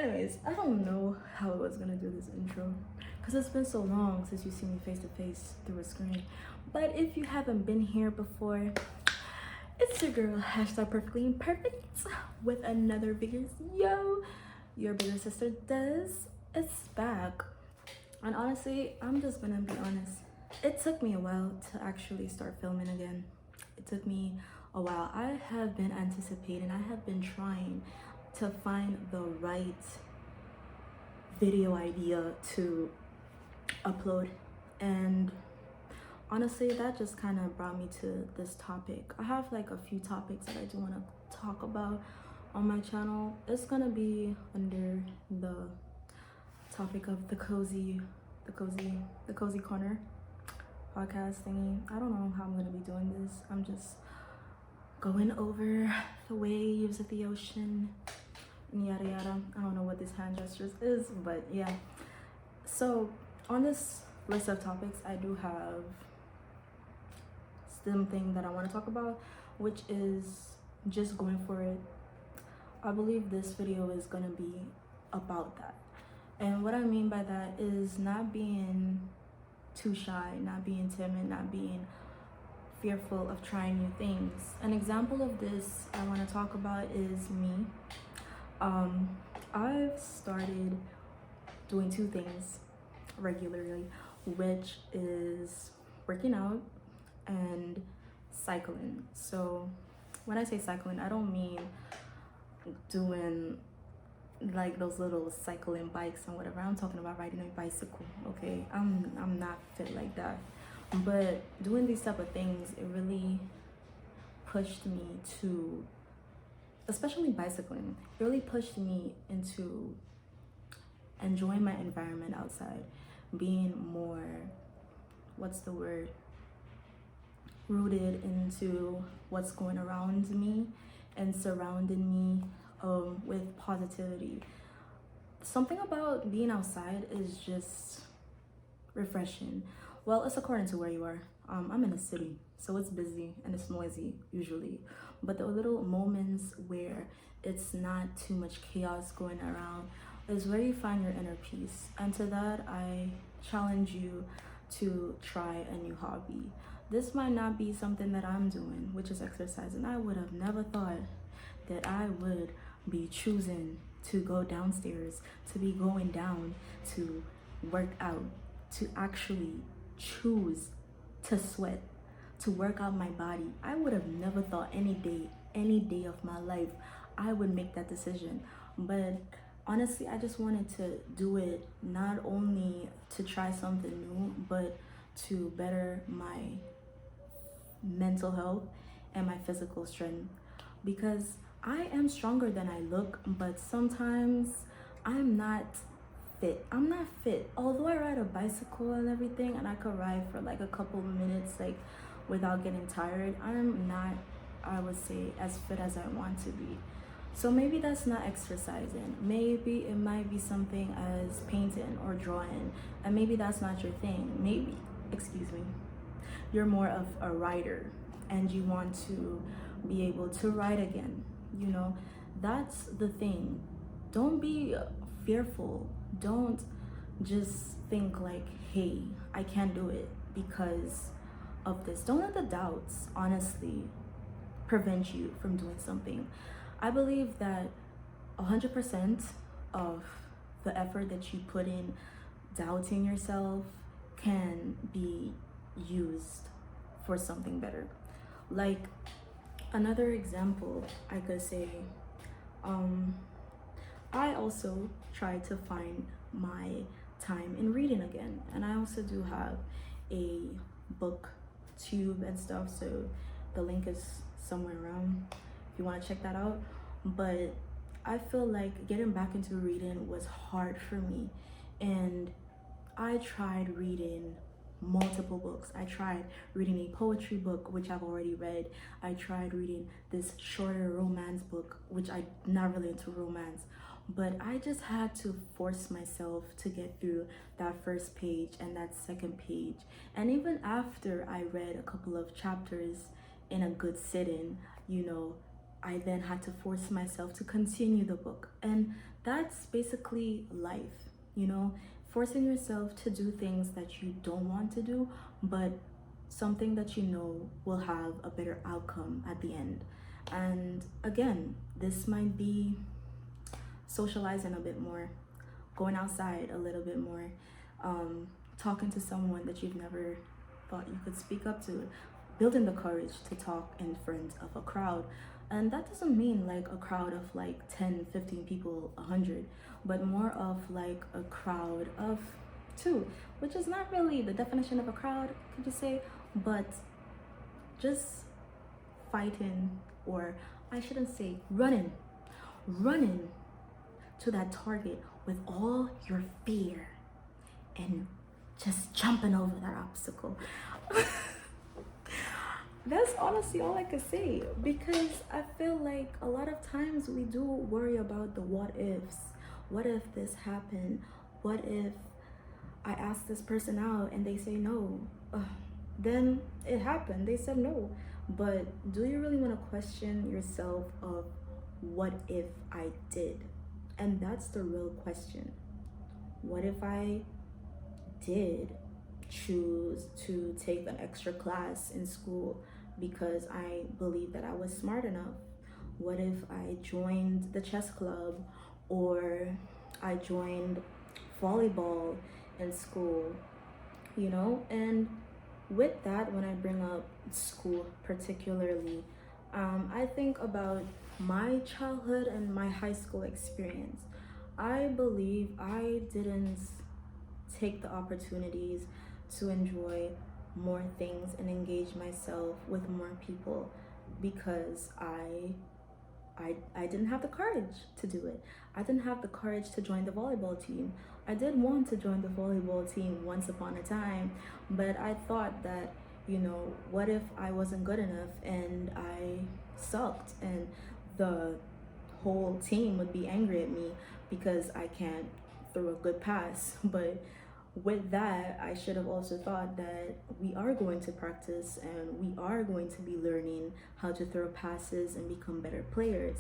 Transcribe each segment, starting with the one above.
Anyways, I don't know how I was gonna do this intro because it's been so long since you see me face to face through a screen. But if you haven't been here before, it's your girl, hashtag perfectly imperfect, with another video. Yo, your bigger sister Des is back. And honestly, I'm just gonna be honest. It took me a while to actually start filming again. It took me a while. I have been anticipating, I have been trying to find the right video idea to upload, and honestly that just kind of brought me to this topic. I have like a few topics that I do want to talk about on my channel. It's gonna be under the topic of the cozy corner podcast thingy. I don't know how I'm gonna be doing this. I'm just going over the waves of the ocean and yada yada. I don't know what this hand gestures is, but yeah. So on this list of topics, I do have something that I want to talk about, which is just going for it. I believe this video is gonna be about that. And what I mean by that is not being too shy, not being timid, not being fearful of trying new things. An example of this I want to talk about is me. I've started doing two things regularly, which is working out and cycling. So when I say cycling, I don't mean doing like those little cycling bikes and whatever. I'm talking about riding a bicycle. Okay, I'm not fit like that, but doing these type of things, it really pushed me to, especially bicycling, it really pushed me into enjoying my environment outside, being more, what's the word, rooted into what's going around me and surrounding me with positivity. Something about being outside is just refreshing. Well, it's according to where you are. I'm in a city, so it's busy and it's noisy usually, but the little moments where it's not too much chaos going around is where you find your inner peace. And to that, I challenge you to try a new hobby. This might not be something that I'm doing, which is exercising. I would have never thought that I would be choosing to go downstairs, to be going down to work out, to actually choose to sweat, to work out my body. I would have never thought any day of my life I would make that decision. But honestly, I just wanted to do it not only to try something new, but to better my mental health and my physical strength, because I am stronger than I look, but sometimes I'm not fit. I'm not fit. Although I ride a bicycle and everything, and I could ride for like a couple of minutes like without getting tired, I'm not, I would say, as fit as I want to be. So maybe that's not exercising. Maybe it might be something as painting or drawing, and maybe that's not your thing. Maybe, excuse me, you're more of a writer and you want to be able to write again. You know, that's the thing. Don't be fearful. Don't just think like, hey, I can't do it because of this. Don't let the doubts, honestly, prevent you from doing something. I believe that 100% of the effort that you put in doubting yourself can be used for something better. Like, another example I could say, I also try to find my time in reading again, and I also do have a book tube and stuff, so the link is somewhere around if you want to check that out. But I feel like getting back into reading was hard for me, and I tried reading multiple books. I tried reading a poetry book, which I've already read. I tried reading this shorter romance book, which I'm not really into romance, but I just had to force myself to get through that first page and that second page. And even after I read a couple of chapters in a good sitting, you know, I then had to force myself to continue the book. And that's basically life, you know, forcing yourself to do things that you don't want to do, but something that you know will have a better outcome at the end. And again, this might be socializing a bit more, going outside a little bit more, talking to someone that you've never thought you could speak up to, building the courage to talk in front of a crowd. And that doesn't mean like a crowd of like 10, 15 people, 100, but more of like a crowd of two, which is not really the definition of a crowd, could you say, but just fighting, or I shouldn't say running to that target with all your fear and just jumping over that obstacle. That's honestly all I could say, because I feel like a lot of times we do worry about the what ifs. What if this happened? What if I ask this person out and they say no? Then it happened. They said no. But do you really want to question yourself of what if I did? And that's the real question. What if I did choose to take an extra class in school because I believed that I was smart enough? What if I joined the chess club, or I joined volleyball in school, you know? And with that, when I bring up school particularly, I think about my childhood and my high school experience. I believe I didn't take the opportunities to enjoy more things and engage myself with more people because I didn't have the courage to do it. I didn't have the courage to join the volleyball team. I did want to join the volleyball team once upon a time, but I thought that, you know, what if I wasn't good enough and I sucked, and the whole team would be angry at me because I can't throw a good pass. But with that, I should have also thought that we are going to practice and we are going to be learning how to throw passes and become better players.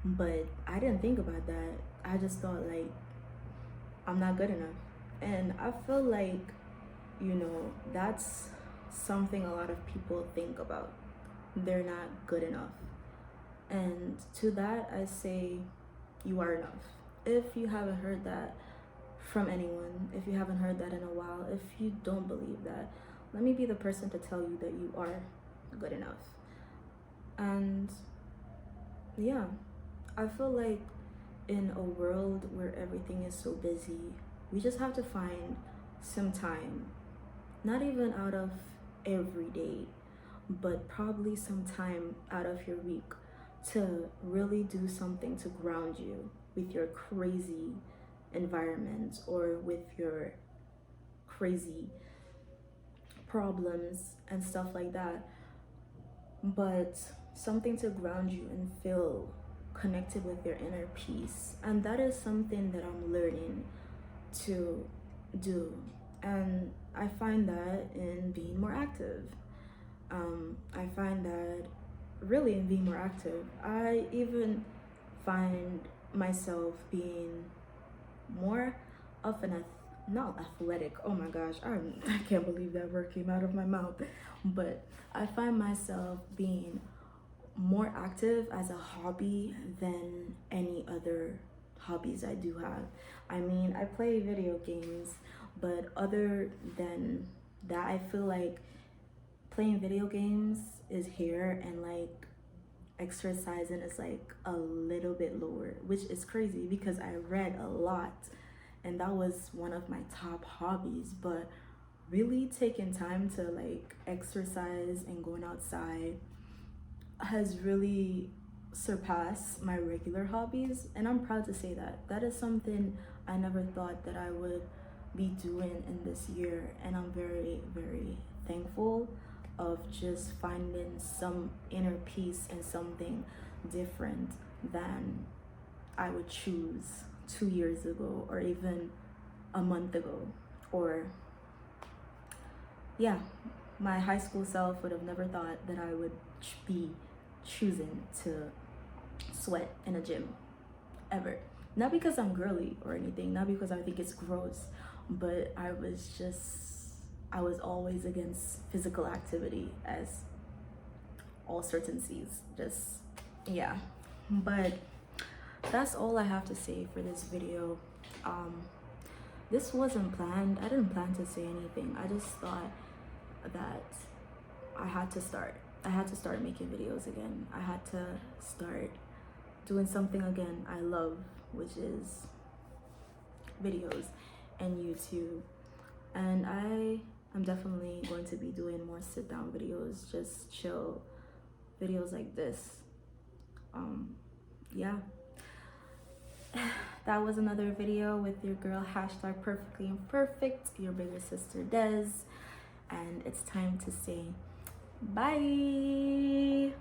But I didn't think about that. I just thought like I'm not good enough. And I feel like, you know, that's something a lot of people think about. They're not good enough. And to that, I say you are enough. If you haven't heard that from anyone, if you haven't heard that in a while, if you don't believe that, let me be the person to tell you that you are good enough. And yeah, I feel like in a world where everything is so busy, we just have to find some time, not even out of every day, but probably some time out of your week to really do something to ground you with your crazy environment or with your crazy problems and stuff like that, but something to ground you and feel connected with your inner peace. And that is something that I'm learning to do, and I find that in being more active. I find that really in being more active. I even find myself being more of an not athletic, oh my gosh, I can't believe that word came out of my mouth, but I find myself being more active as a hobby than any other hobbies I do have. I mean, I play video games, but other than that, I feel like playing video games is here, and like exercising is like a little bit lower, which is crazy because I read a lot and that was one of my top hobbies. But really taking time to like exercise and going outside has really surpassed my regular hobbies, and I'm proud to say that that is something I never thought that I would be doing in this year, and I'm very, very thankful of just finding some inner peace and something different than I would choose 2 years ago, or even a month ago, or yeah, my high school self would have never thought that I would be choosing to sweat in a gym ever. Not because I'm girly or anything, not because I think it's gross, but I was always against physical activity, as all certain sees. Just, yeah. But that's all I have to say for this video. This wasn't planned. I didn't plan to say anything. I just thought that I had to start. I had to start making videos again. I had to start doing something again I love, which is videos and YouTube. And I am definitely going to be doing more sit down videos, just chill videos like this. Yeah. That was another video with your girl, hashtag perfectly imperfect, your bigger sister Des. And it's time to say bye.